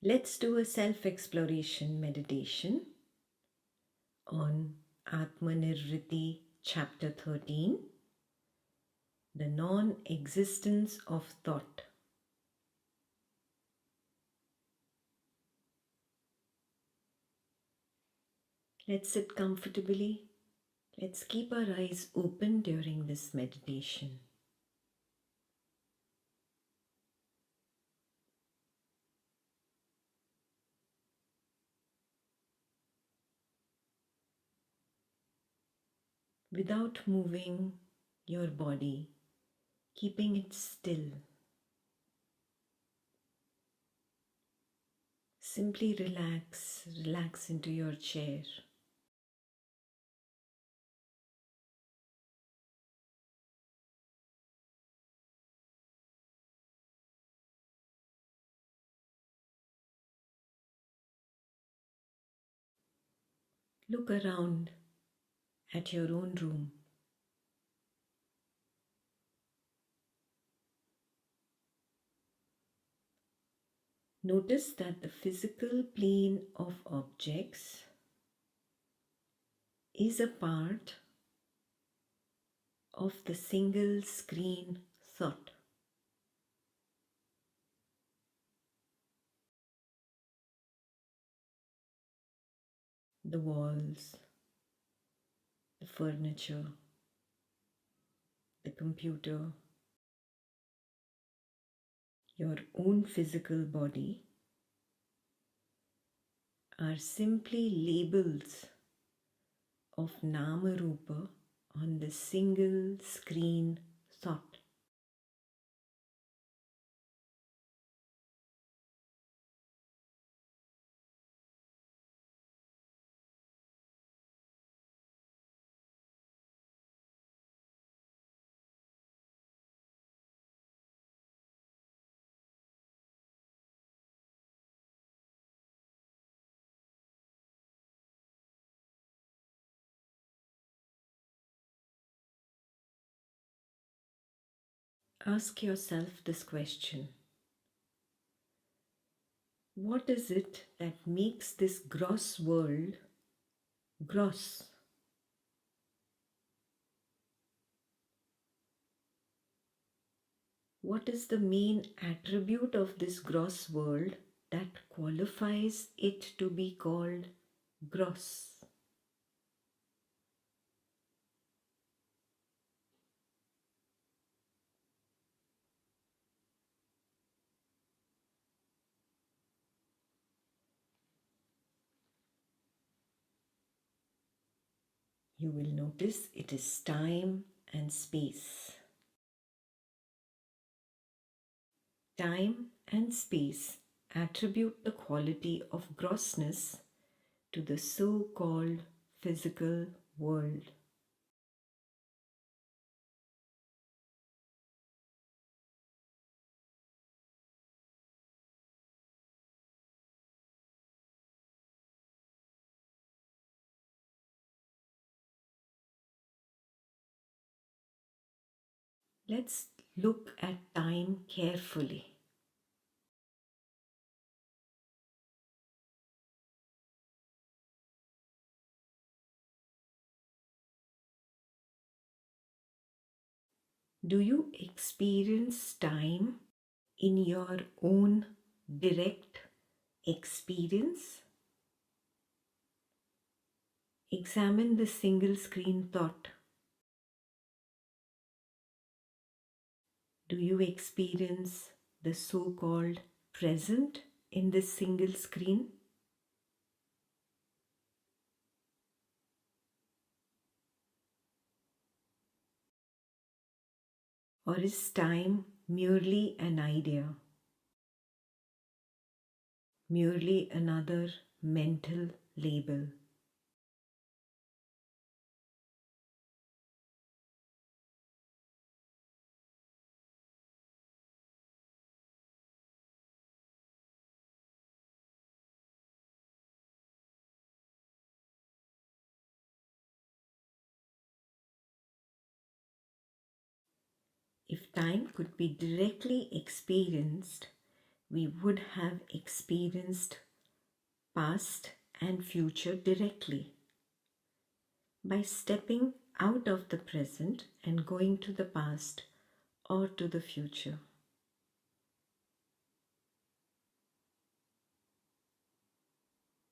Let's do a self-exploration meditation on Atma Nirvriti chapter 13, the non-existence of thought. Let's sit comfortably. Let's keep our eyes open during this meditation. Without moving your body, keeping it still. Simply relax into your chair. Look around at your own room. Notice that the physical plane of objects is a part of the single screen thought. The walls, the furniture, the computer, your own physical body are simply labels of Nama Rupa on the single screen thought. Ask yourself this question. What is it that makes this gross world gross? What is the main attribute of this gross world that qualifies it to be called gross? You will notice it is time and space. Time and space attribute the quality of grossness to the so-called physical world. Let's look at time carefully. Do you experience time in your own direct experience? Examine the single screen thought. Do you experience the so-called present in this single screen? Or is time merely an idea? Merely another mental label? If time could be directly experienced we would have experienced past and future directly. By stepping out of the present and going to the past or to the future.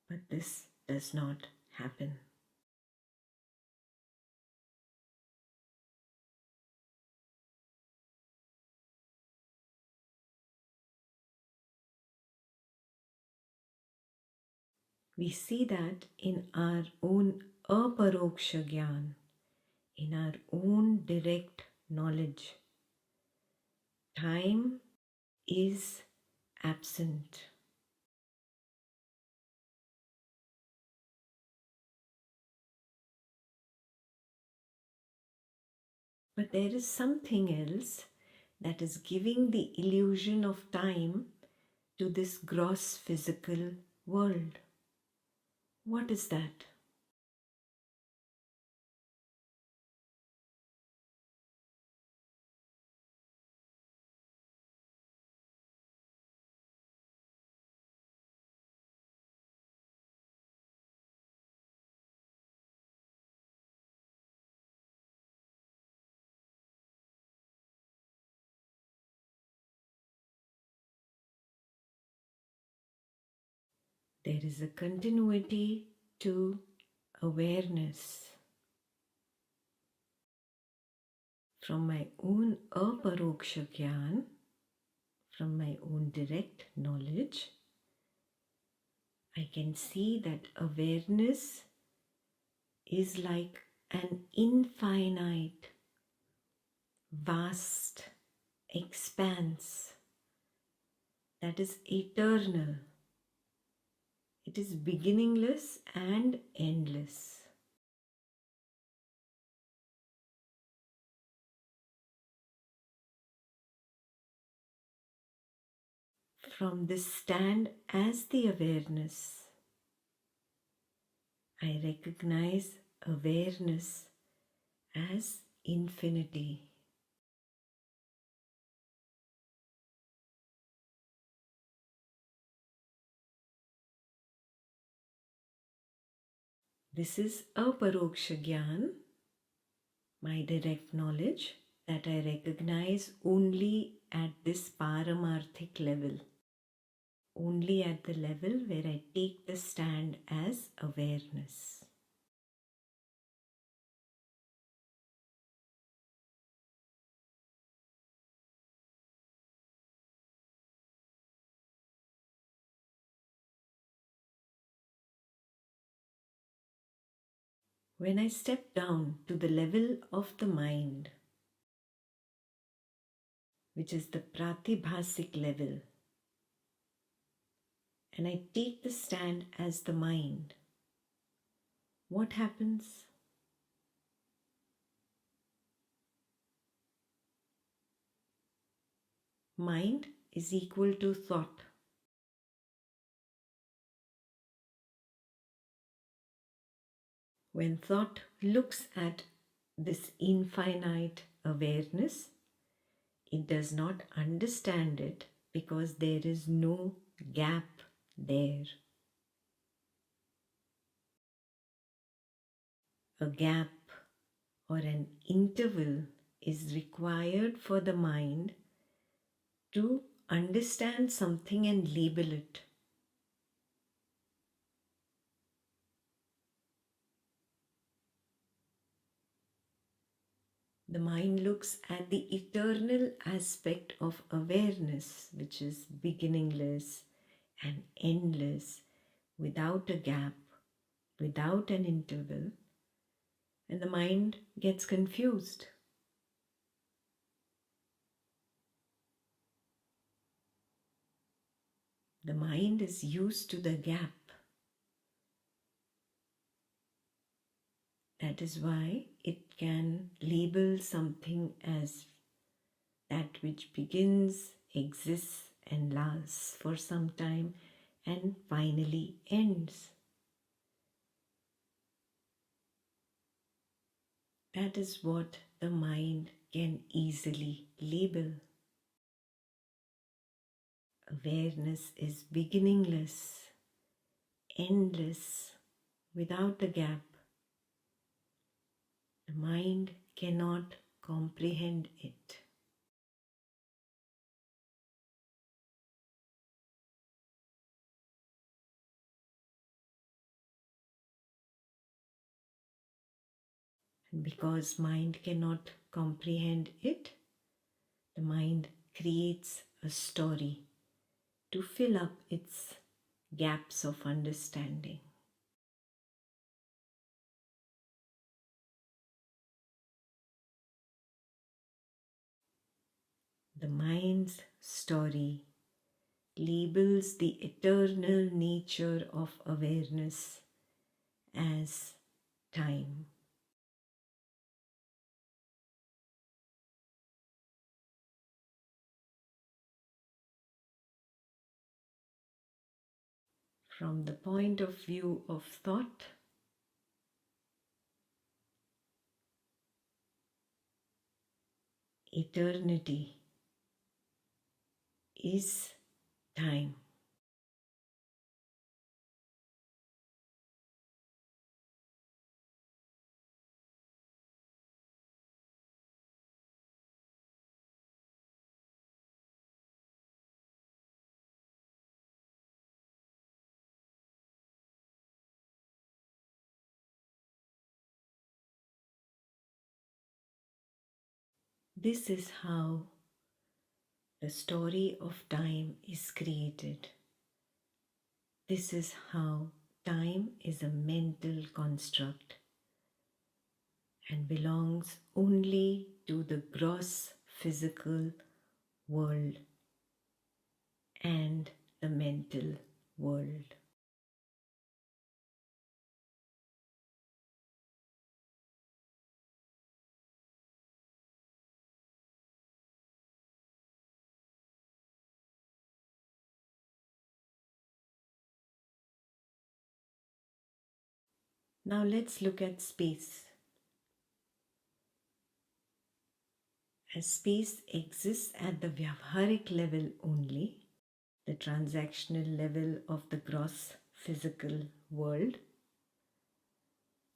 But this does not happen. We see that in our own aparoksha gyan, in our own direct knowledge. Time is absent. But there is something else that is giving the illusion of time to this gross physical world. What is that? There is a continuity to awareness. From my own aparoksha gyan, from my own direct knowledge, I can see that awareness is like an infinite, vast expanse that is eternal. It is beginningless and endless. From this stand as the awareness, I recognize awareness as infinity. This is aparoksha gyan, my direct knowledge that I recognize only at this paramarthic level, only at the level where I take the stand as awareness. When I step down to the level of the mind, which is the pratibhasic level, and I take the stand as the mind, what happens? Mind is equal to thought. When thought looks at this infinite awareness, it does not understand it because there is no gap there. A gap or an interval is required for the mind to understand something and label it. The mind looks at the eternal aspect of awareness, which is beginningless and endless, without a gap, without an interval, and the mind gets confused. The mind is used to the gap. That is why it can label something as that which begins, exists, and lasts for some time and finally ends. That is what the mind can easily label. Awareness is beginningless, endless, without a gap. The mind cannot comprehend it. And because mind cannot comprehend it, the mind creates a story to fill up its gaps of understanding. The mind's story labels the eternal nature of awareness as time. From the point of view of thought, eternity is time. This is how the story of time is created. This is how time is a mental construct and belongs only to the gross physical world and the mental world. Now let's look at space. As space exists at the vyavharik level only, the transactional level of the gross physical world,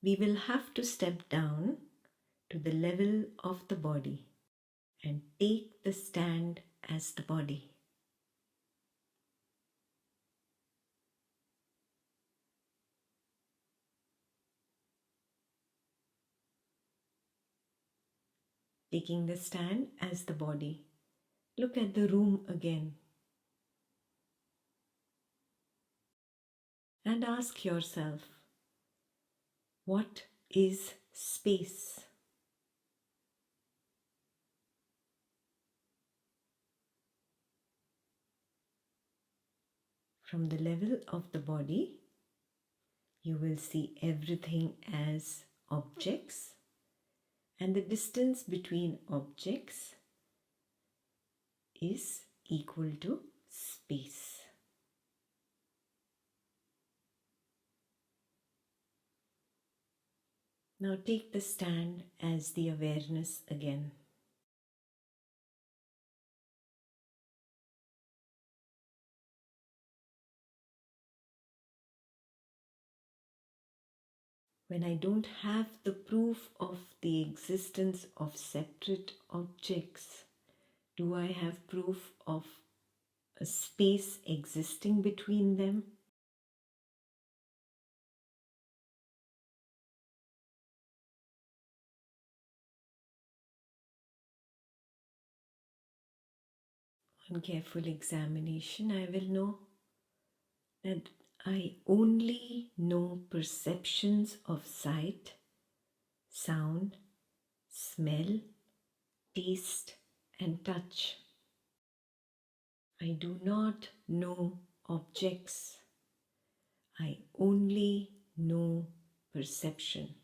we will have to step down to the level of the body and take the stand as the body. Taking the stand as the body, look at the room again and ask yourself, what is space? From the level of the body, you will see everything as objects, and the distance between objects is equal to space. Now take the stand as the awareness again. When I don't have the proof of the existence of separate objects, do I have proof of a space existing between them? On careful examination, I will know that I only know perceptions of sight, sound, smell, taste, and touch. I do not know objects. I only know perception.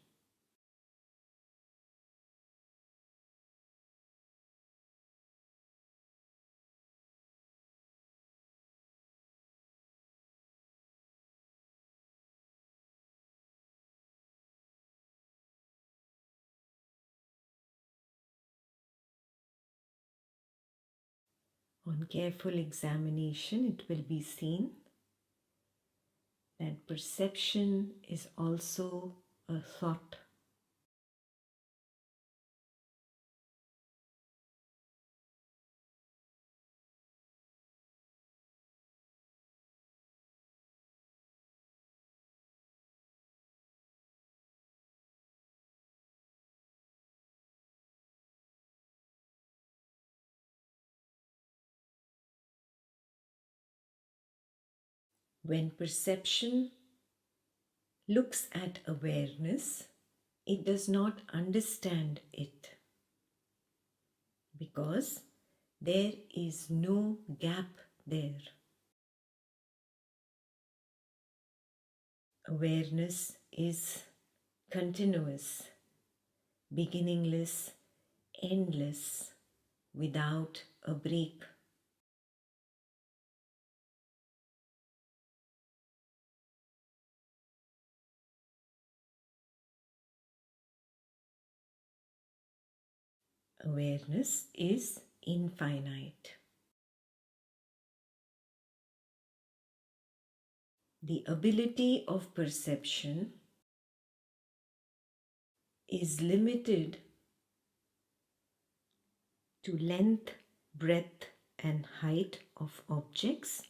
On careful examination, it will be seen that perception is also a thought. When perception looks at awareness, it does not understand it because there is no gap there. Awareness is continuous, beginningless, endless, without a break. Awareness is infinite. The ability of perception is limited to length, breadth, and height of objects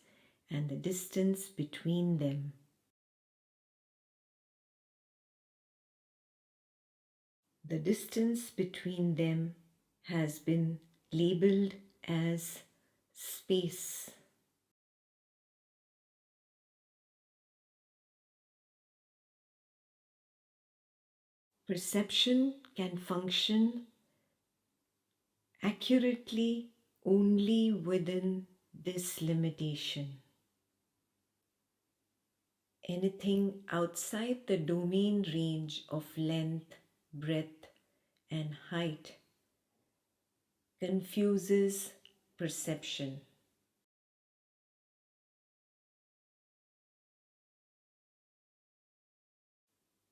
and the distance between them. The distance between them has been labeled as space. Perception can function accurately only within this limitation. Anything outside the domain range of length, breadth, and height confuses perception.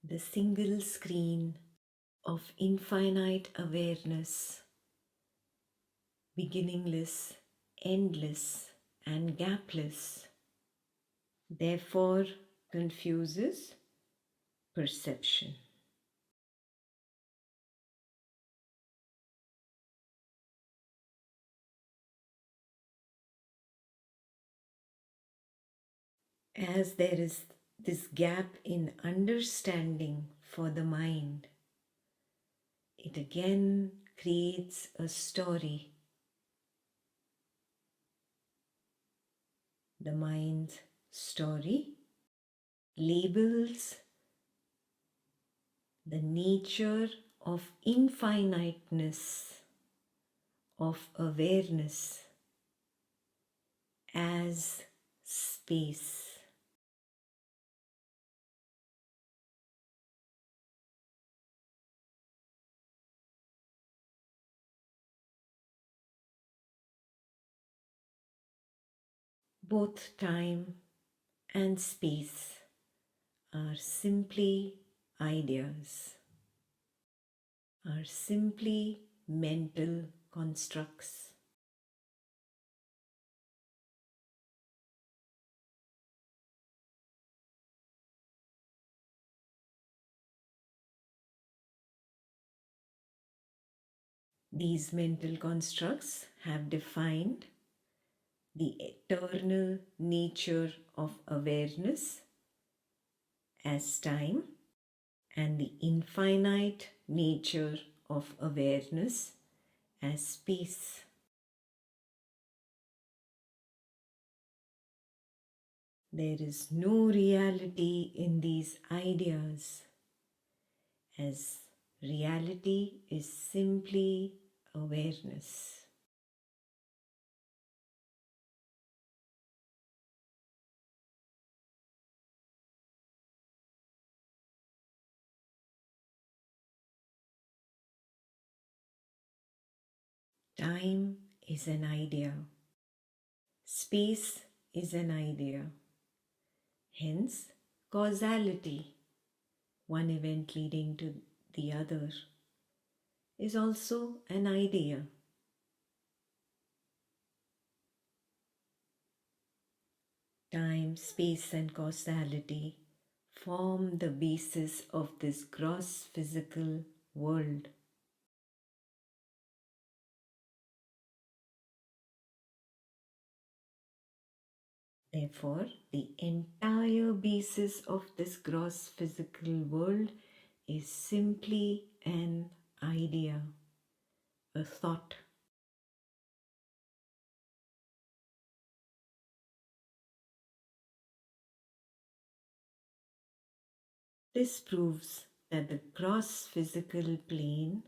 The single screen of infinite awareness, beginningless, endless, and gapless, therefore confuses perception. As there is this gap in understanding for the mind, it again creates a story. The mind's story labels the nature of infiniteness of awareness as space. Both time and space are simply ideas, are simply mental constructs. These mental constructs have defined the eternal nature of awareness as time and the infinite nature of awareness as space. There is no reality in these ideas, as reality is simply awareness. Time is an idea. Space is an idea. Hence, causality, one event leading to the other, is also an idea. Time, space, and causality form the basis of this gross physical world. Therefore, the entire basis of this gross physical world is simply an idea, a thought. This proves that the gross physical plane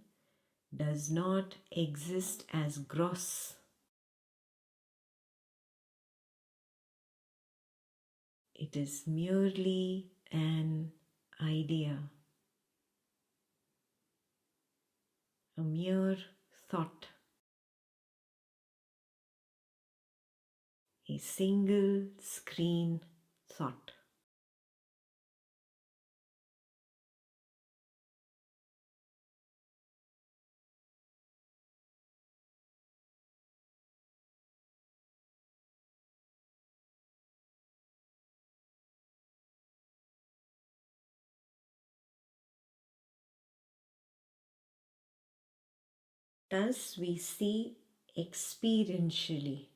does not exist as gross. It is merely an idea, a mere thought, a single screen thought. Thus, we see experientially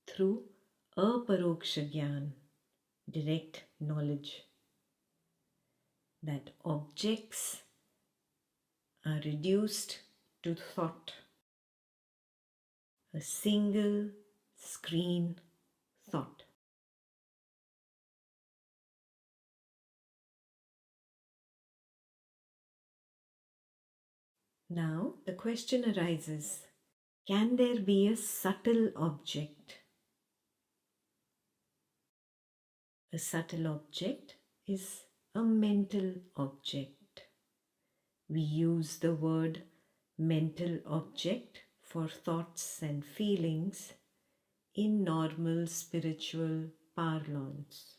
through aparoksha gyan, direct knowledge, that objects are reduced to thought, a single screen thought. Now the question arises, can there be a subtle object? A subtle object is a mental object. We use the word mental object for thoughts and feelings in normal spiritual parlance.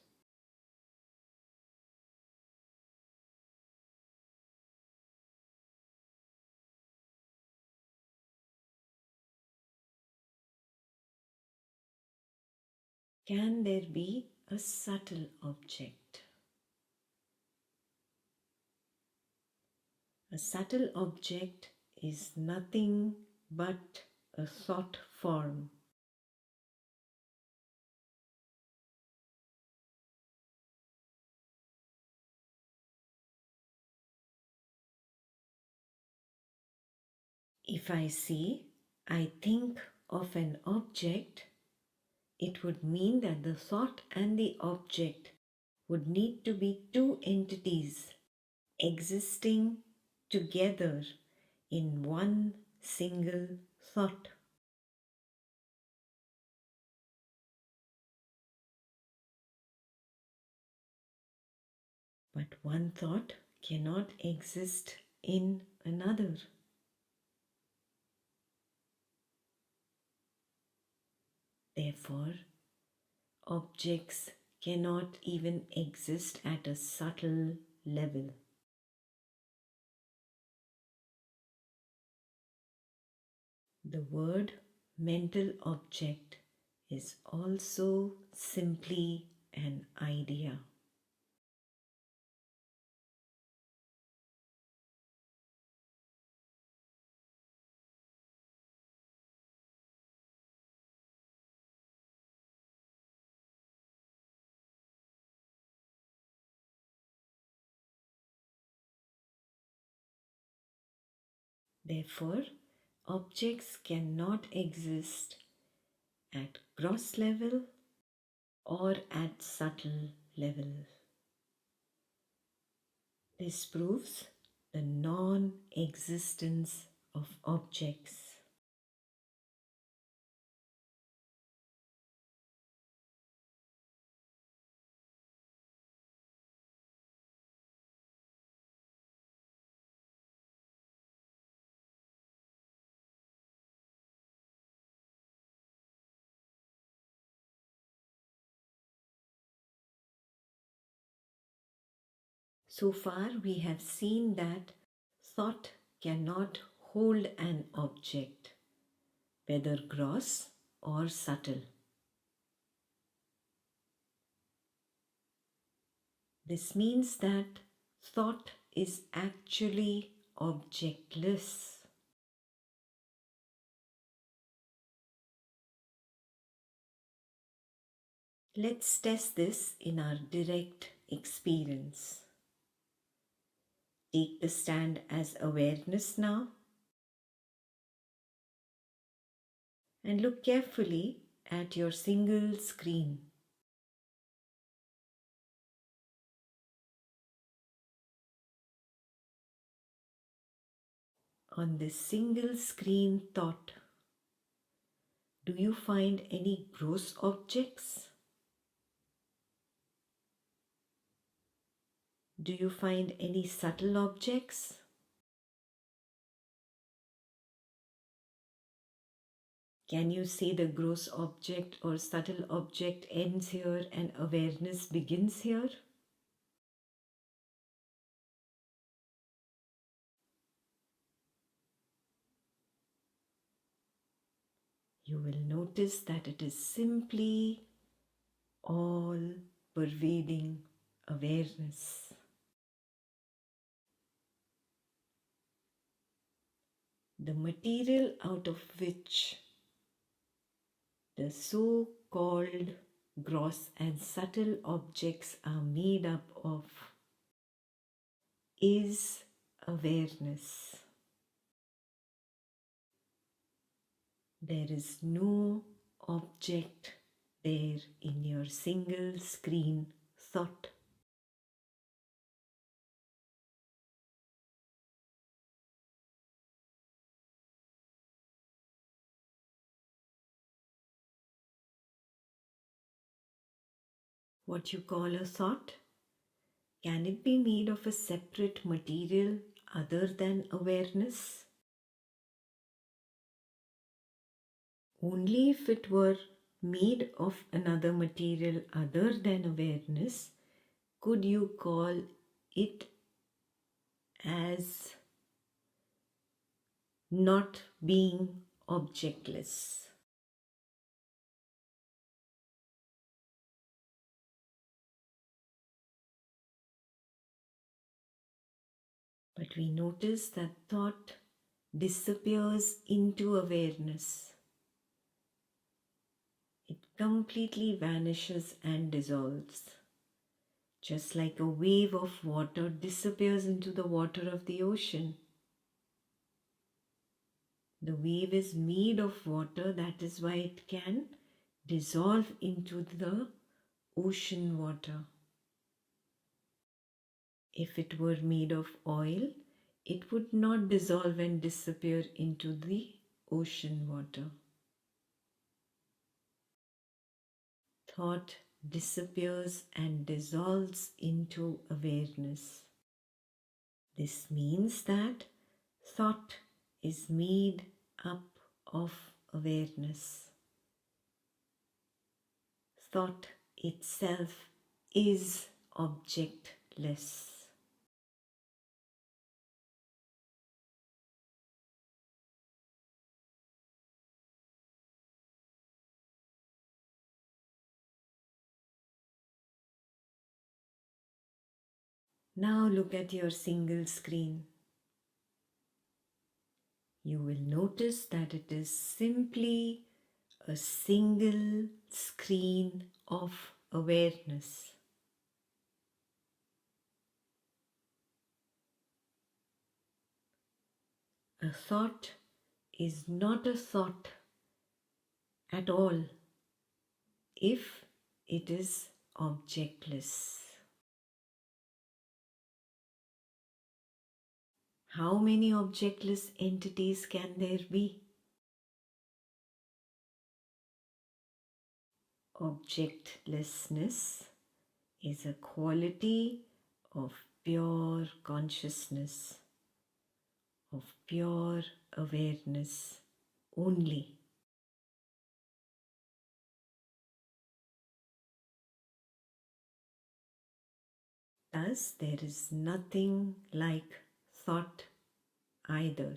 Can there be a subtle object? A subtle object is nothing but a thought form. If I say, I think of an object, it would mean that the thought and the object would need to be two entities existing together in one single thought. But one thought cannot exist in another. Therefore, objects cannot even exist at a subtle level. The word mental object is also simply an idea. Therefore, objects cannot exist at gross level or at subtle level. This proves the non-existence of objects. So far, we have seen that thought cannot hold an object, whether gross or subtle. This means that thought is actually objectless. Let's test this in our direct experience. Take the stand as awareness now and look carefully at your single screen. On this single screen thought, do you find any gross objects? Do you find any subtle objects? Can you say the gross object or subtle object ends here and awareness begins here? You will notice that it is simply all pervading awareness. The material out of which the so-called gross and subtle objects are made up of is awareness. There is no object there in your single screen thought. What you call a thought, can it be made of a separate material other than awareness? Only if it were made of another material other than awareness could you call it as not being objectless. But we notice that thought disappears into awareness. It completely vanishes and dissolves. Just like a wave of water disappears into the water of the ocean. The wave is made of water, that is why it can dissolve into the ocean water. If it were made of oil, it would not dissolve and disappear into the ocean water. Thought disappears and dissolves into awareness. This means that thought is made up of awareness. Thought itself is objectless. Now look at your single screen. You will notice that it is simply a single screen of awareness. A thought is not a thought at all if it is objectless. How many objectless entities can there be? Objectlessness is a quality of pure consciousness, of pure awareness only. Thus, there is nothing like thought either.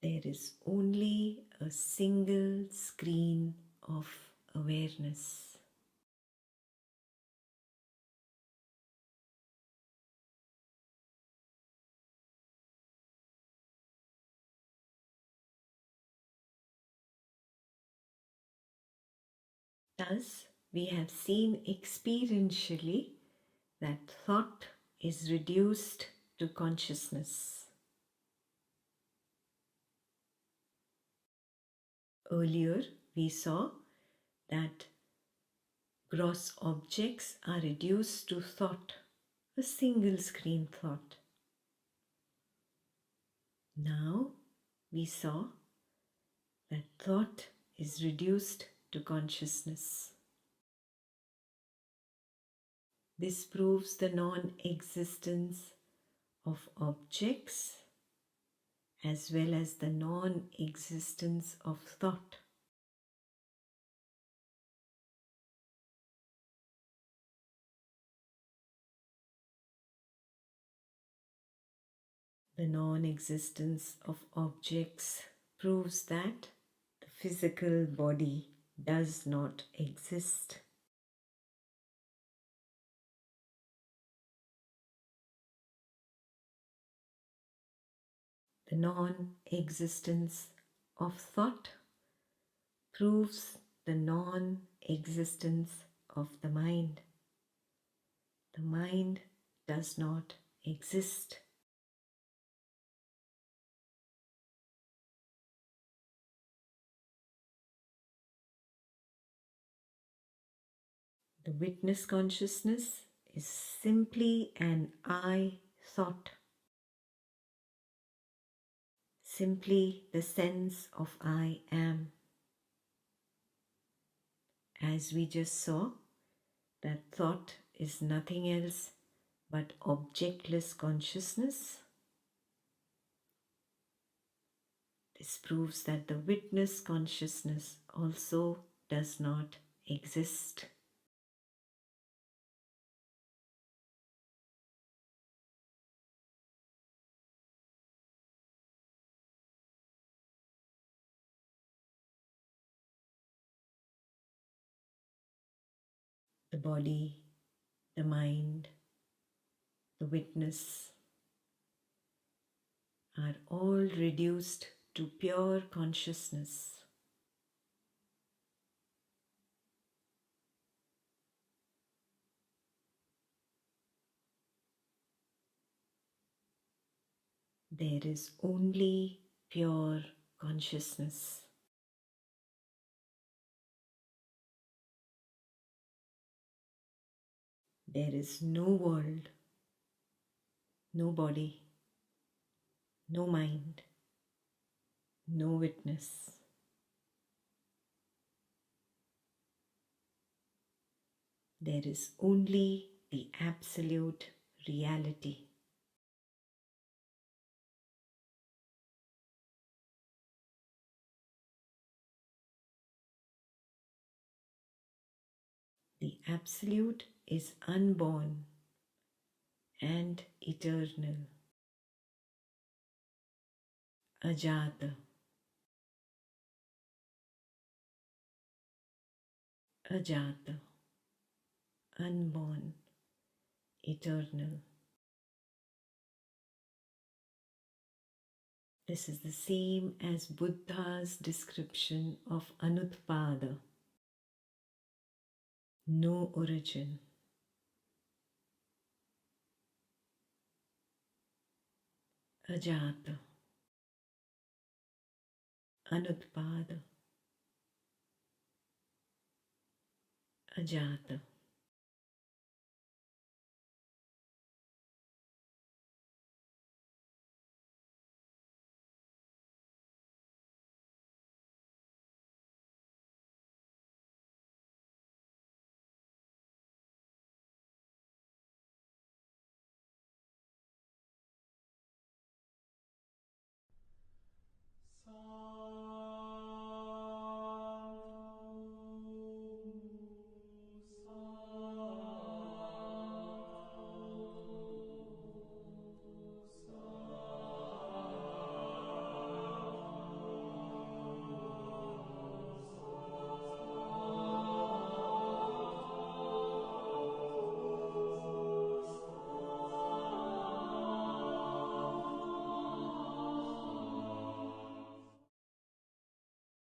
There is only a single screen of awareness. Thus, we have seen experientially that thought is reduced to consciousness. Earlier, we saw that gross objects are reduced to thought, a single screen thought. Now, we saw that thought is reduced to consciousness. This proves the non-existence of objects as well as the non-existence of thought. The non-existence of objects proves that the physical body does not exist. The non-existence of thought proves the non-existence of the mind. The mind does not exist. The witness consciousness is simply an I thought, simply the sense of I am. As we just saw, that thought is nothing else but objectless consciousness. This proves that the witness consciousness also does not exist. The body, the mind, the witness are all reduced to pure consciousness. There is only pure consciousness. There is no world, no body, no mind, no witness. There is only the absolute reality. The absolute is unborn and eternal. Ajata. Ajata. Unborn. Eternal. This is the same as Buddha's description of Anutpada. No origin. Ajata. Anutpada. Ajata.